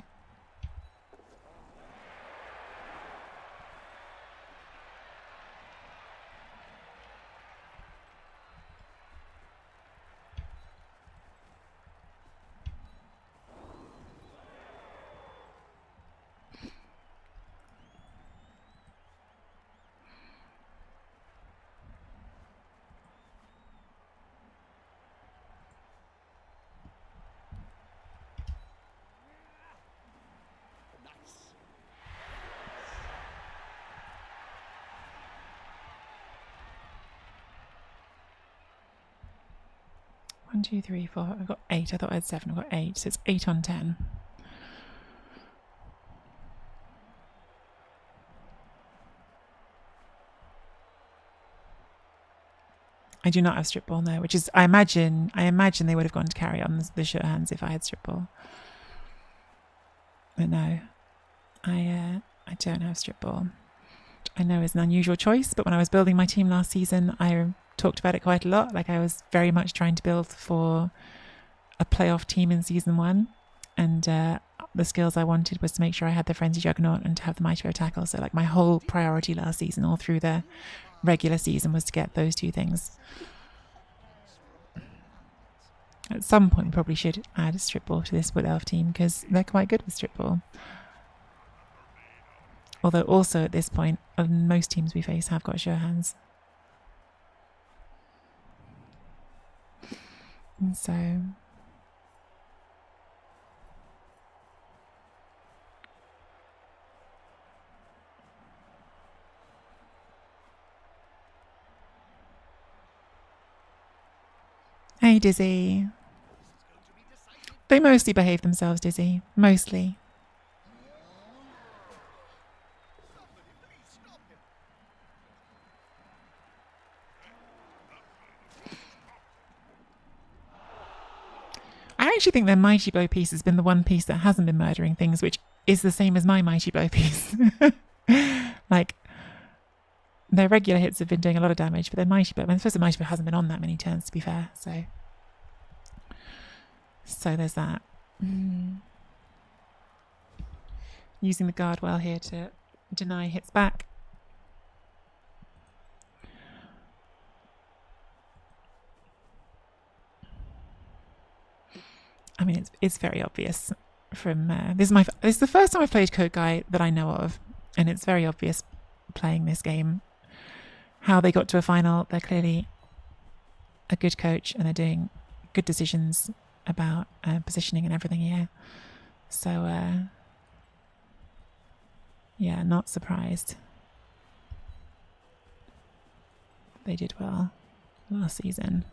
S1: One, two, three, four. I've got 8. I thought I had 7. I've got 8. So it's 8 on 10. I do not have strip ball now, which is I imagine they would have gone to carry on the short hands if I had strip ball. But no, I don't have strip ball. I know it's an unusual choice, but when I was building my team last season, I talked about it quite a lot. Like, I was very much trying to build for a playoff team in season 1, and the skills I wanted was to make sure I had the Frenzy Juggernaut and to have the Mighty Blow Tackle. So, like, my whole priority last season, all through the regular season, was to get those 2 things. At some point, we probably should add a strip ball to this Wood Elf team because they're quite good with strip ball. Although also at this point, most teams we face have got sure hands. And so... Hey, Dizzy. They mostly behave themselves, Dizzy. Mostly. I actually think their Mighty Bow piece has been the one piece that hasn't been murdering things, which is the same as my Mighty Bow piece. Like, their regular hits have been doing a lot of damage, but their Mighty Bow, I suppose the Mighty Bow hasn't been on that many turns, to be fair, so there's that. Using the guard well here to deny hits back. I mean, it's very obvious from this is the first time I've played Code Guy that I know of, and it's very obvious playing this game how they got to a final. They're clearly a good coach, and they're doing good decisions about positioning and everything here. So yeah, not surprised. They did well last season.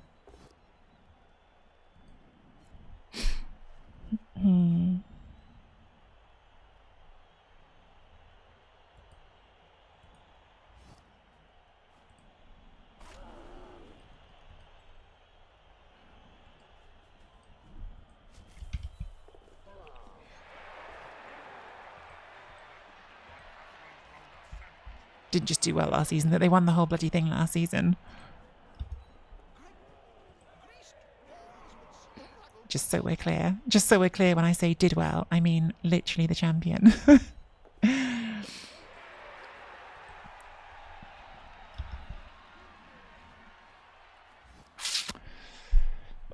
S1: Didn't just do well last season, that they won the whole bloody thing last season. Just so we're clear. Just so we're clear, when I say did well, I mean literally the champion.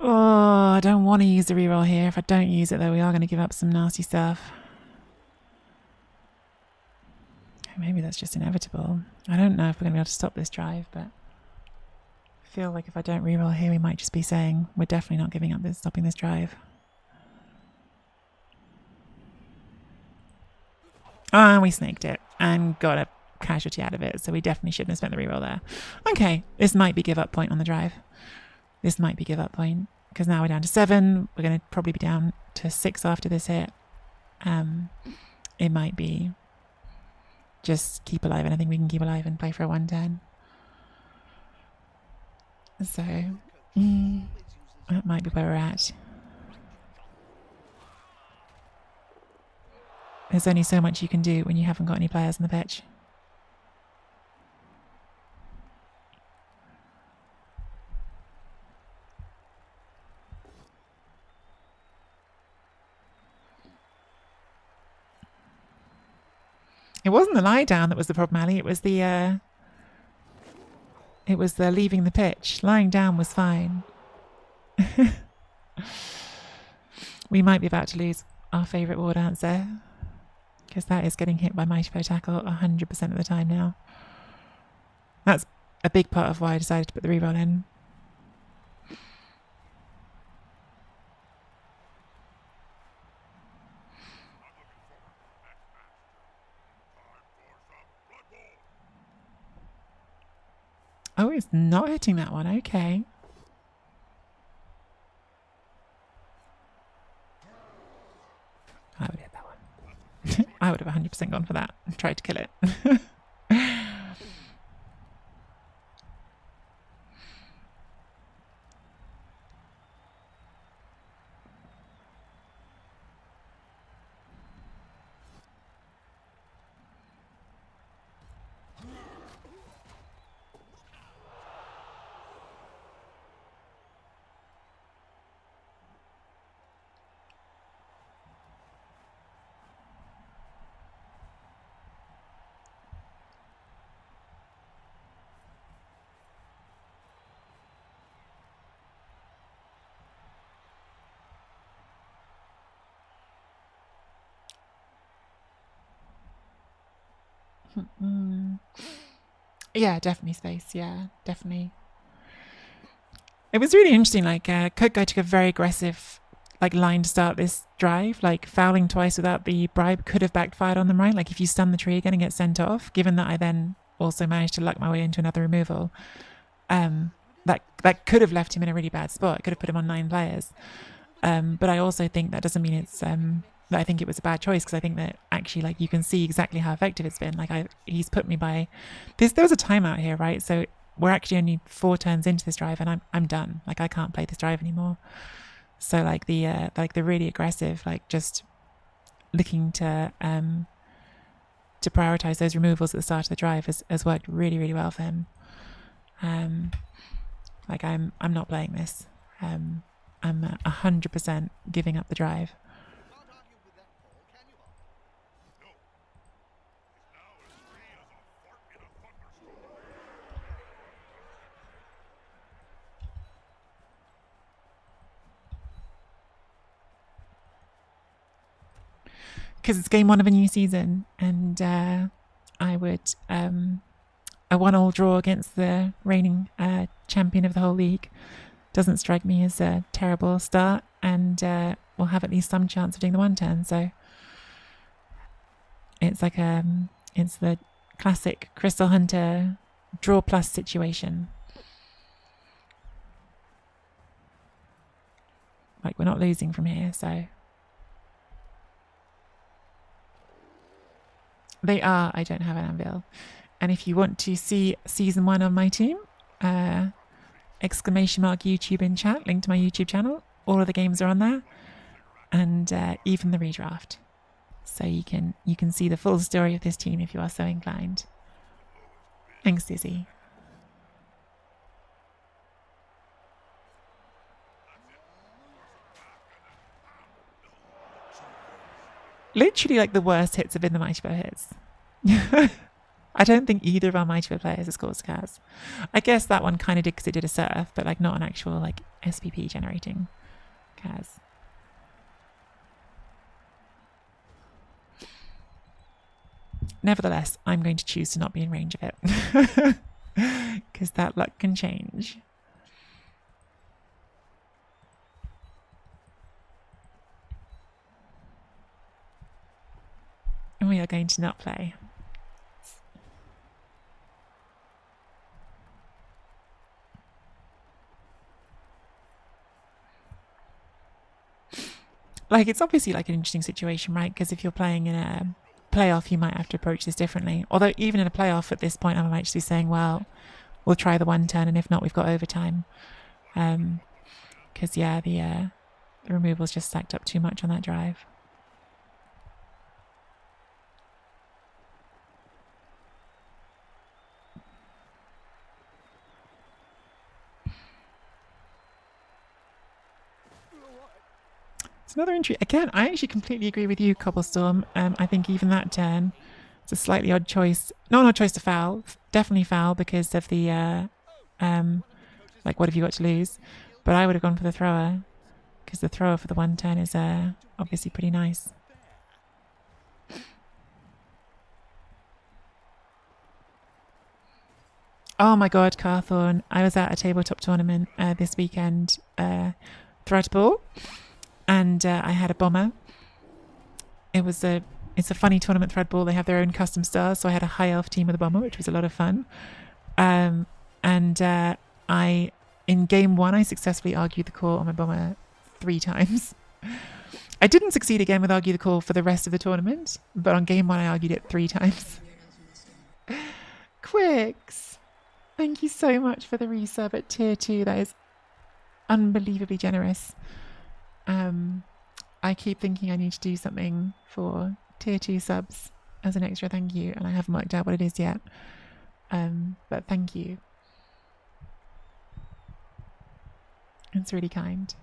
S1: Oh, I don't want to use the reroll here. If I don't use it, though, we are going to give up some nasty stuff. Maybe that's just inevitable. I don't know if we're going to be able to stop this drive, but I feel like if I don't reroll here, we might just be saying we're definitely not giving up this, stopping this drive. Ah, we snaked it and got a casualty out of it, so we definitely shouldn't have spent the reroll there. Okay, this might be give up point on the drive. This might be give up point, because now we're down to 7. We're going to probably be down to 6 after this hit. It might be just keep alive anything we can keep alive and play for a 1-10. So that might be where we're at. There's only so much you can do when you haven't got any players on the pitch. It wasn't the lie down that was the problem, Ali. It was the leaving the pitch. Lying down was fine. We might be about to lose our favourite war dancer, because that is getting hit by Mighty Bow tackle 100% of the time now. That's a big part of why I decided to put the reroll in. Oh, it's not hitting that one. Okay. I would hit that one. I would have 100% gone for that and tried to kill it. Yeah, definitely space. Yeah, definitely. It was really interesting. Like, Cook Guy took a very aggressive like line to start this drive. Like, fouling twice without the bribe could have backfired on them, right? Like, if you stun the tree again and get sent off, given that I then also managed to luck my way into another removal, that could have left him in a really bad spot. It could have put him on 9 players. But I also think that doesn't mean it's that I think it was a bad choice, because I think that actually, like, you can see exactly how effective it's been. Like, he's put me by this. There was a timeout here, right? So we're actually only 4 turns into this drive, and I'm done. Like, I can't play this drive anymore. So like the really aggressive, like, just looking to prioritize those removals at the start of the drive has worked really, really well for him. Like, I'm not playing this. I'm 100% giving up the drive.
S2: Can't argue with that call, can you, Bob?
S1: Because it's game 1 of a new season, and I would a 1-1 draw against the reigning champion of the whole league doesn't strike me as a terrible start, and we'll have at least some chance of doing the 1 turn. So it's like it's the classic Crystal Hunter draw plus situation. Like, we're not losing from here, so they are. I don't have an anvil. And if you want to see season 1 on my team, exclamation mark YouTube in chat, link to my YouTube channel. All of the games are on there, and even the redraft. So you can see the full story of this team if you are so inclined. Thanks, Dizzy. Literally, like, the worst hits have been the Mighty Bow hits. I don't think either of our Mighty Bow players has caused Kaz. I guess that one kind of did, because it did a surf, but like not an actual like SPP generating Kaz. Nevertheless, I'm going to choose to not be in range of it, because that luck can change. And we are going to not play. Like, it's obviously like an interesting situation, right? Because if you're playing in a playoff, you might have to approach this differently. Although even in a playoff at this point, I'm actually saying, well, we'll try the 1 turn, and if not, we've got overtime. Because yeah, the removals just stacked up too much on that drive. It's another entry. Again, I actually completely agree with you, Cobblestorm. I think even that turn, it's a slightly odd choice. Not an odd choice to foul. Definitely foul because of the, like, what have you got to lose? But I would have gone for the thrower, because the thrower for the 1 turn is obviously pretty nice. Oh my god, Carthorne. I was at a tabletop tournament this weekend, R3bbl, and I had a bomber. It's a funny tournament, R3bbl. They have their own custom stars, so I had a high elf team with a bomber, which was a lot of fun. And in game 1, I successfully argued the call on my bomber 3 times. I didn't succeed again with argue the call for the rest of the tournament, but on game 1, I argued it 3 times. Quicks, thank you so much for the resub at tier 2. That is unbelievably generous. I keep thinking I need to do something for tier 2 subs as an extra thank you, and I haven't worked out what it is yet. But thank you. It's really kind.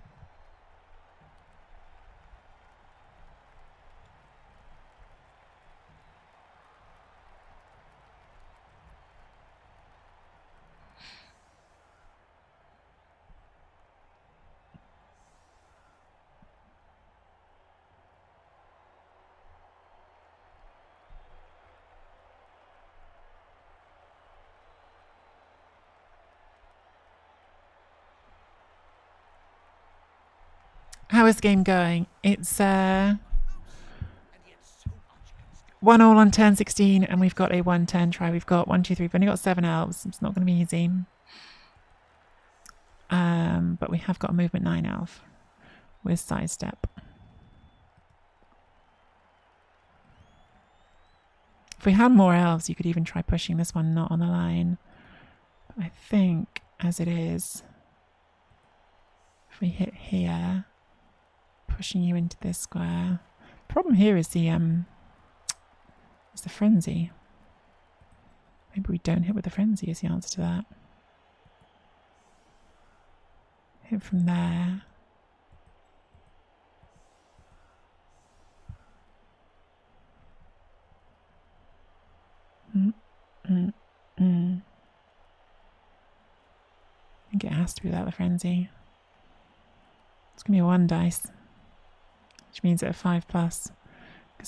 S1: How is the game going? It's
S2: And yet so much can still
S1: 1-1 on turn 16, and we've got a 1-turn try. We've got 1, 2, 3. We've only got 7 elves. It's not going to be easy. But we have got a movement 9 elf with sidestep. If we had more elves, you could even try pushing this one not on the line. But I think, as it is, if we hit here, pushing you into this square. Problem here is the frenzy. Maybe we don't hit with the frenzy is the answer to that. Hit from there. I think it has to be without the frenzy. It's going to be a 1 dice, which means at a 5+. Because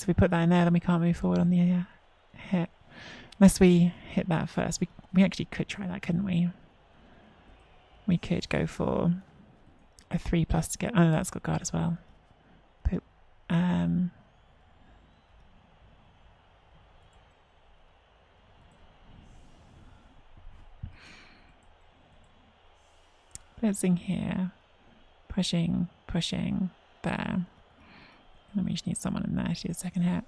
S1: if we put that in there, then we can't move forward on the hit. Unless we hit that first. We actually could try that, couldn't we? We could go for a 3+ to get... Oh, no, that's got guard as well. Poop. Blitzing here. Pushing there. Then we just need someone in there to do the second hit.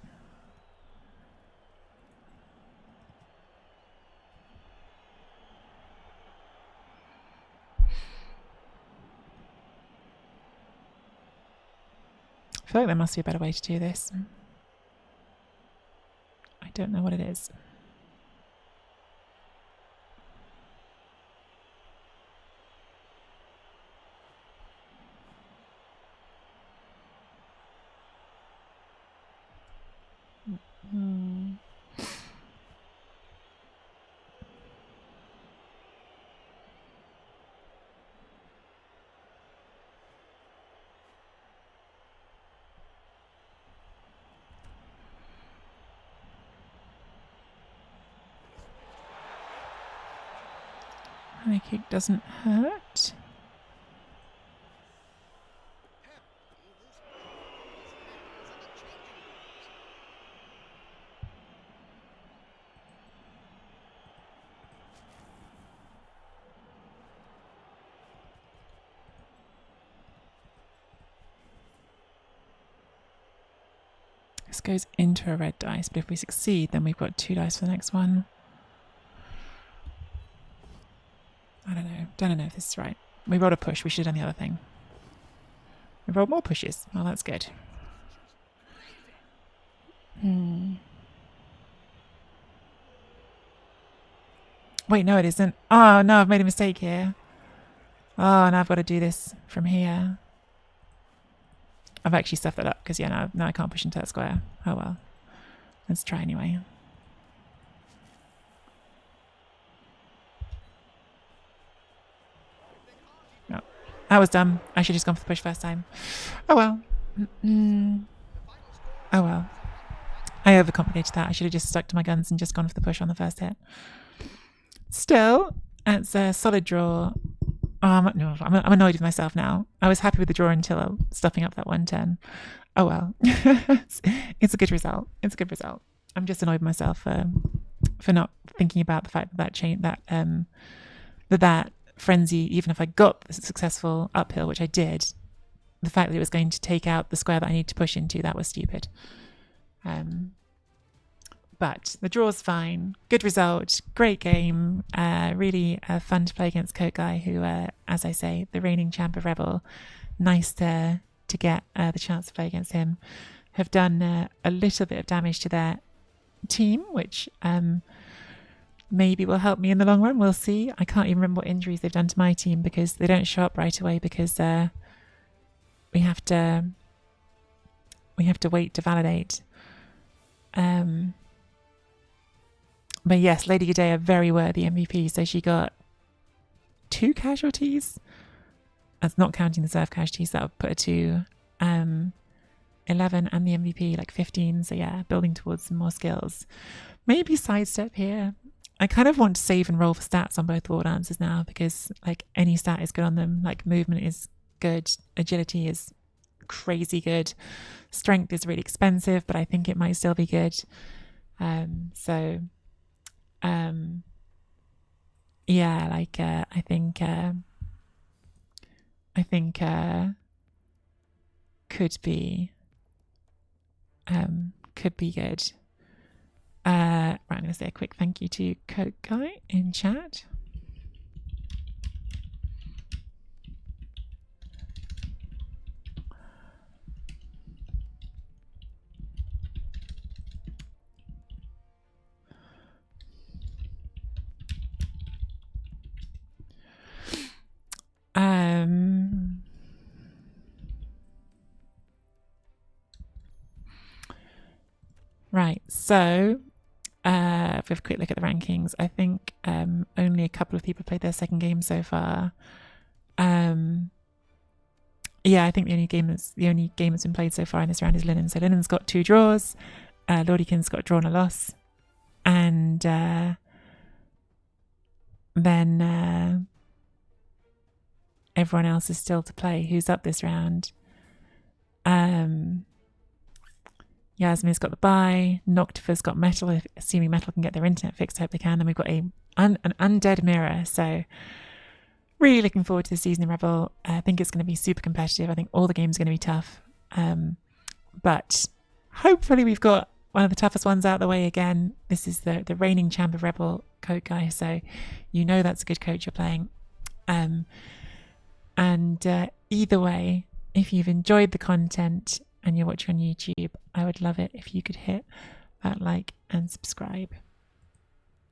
S1: I feel like there must be a better way to do this. I don't know what it is. High kick doesn't hurt. This goes into a red dice, but if we succeed, then we've got 2 dice for the next one. I don't know. Don't know if this is right. We rolled a push. We should have done the other thing. We rolled more pushes. Well, that's good. Wait, no, it isn't. Oh, no, I've made a mistake here. Oh, now I've got to do this from here. I've actually stuffed that up because, yeah, now I can't push into that square. Oh, well. Let's try anyway. No, that was dumb. I should have just gone for the push first time. Oh, well. Oh, well. I overcomplicated that. I should have just stuck to my guns and just gone for the push on the first hit. Still, it's a solid draw. I'm annoyed with myself now. I was happy with the draw until stuffing up that 1 turn. Oh well, it's a good result. It's a good result. I'm just annoyed with myself for not thinking about the fact that frenzy, even if I got the successful uphill, which I did, the fact that it was going to take out the square that I need to push into, that was stupid. But the draw's fine. Good result. Great game. Really fun to play against Coat Guy, who, as I say, the reigning champ of Rebel. Nice to get the chance to play against him. Have done a little bit of damage to their team, which maybe will help me in the long run. We'll see. I can't even remember what injuries they've done to my team because they don't show up right away because we have to wait to validate. But yes, Lady G'day, a very worthy MVP. So she got 2 casualties. That's not counting the serf casualties. That would put her to 11 and the MVP, like 15. So yeah, building towards some more skills. Maybe sidestep here. I kind of want to save and roll for stats on both war dancers now because like any stat is good on them. Like movement is good. Agility is crazy good. Strength is really expensive, but I think it might still be good. Yeah, like I think could be good. Right, I'm going to say a quick thank you to Coke Guy in chat. Right, so if we have a quick look at the rankings, I think only a couple of people played their second game so far. Yeah, I think the only game that's been played so far in this round is Linen. So Linen's got 2 draws, Lordykin's got a draw and a loss, and then everyone else is still to play. Who's up this round? Yasmin's got the bye. Noctifer's got Metal, assuming Metal can get their internet fixed. I hope they can. And we've got an undead mirror. So really looking forward to the season in Rebel. I think it's going to be super competitive. I think all the games are going to be tough. But hopefully we've got one of the toughest ones out of the way again. This is the reigning champ of Rebel, Coach Guy. So you know that's a good coach you're playing. Either way, if you've enjoyed the content and you're watching on YouTube, I would love it if you could hit that like and subscribe.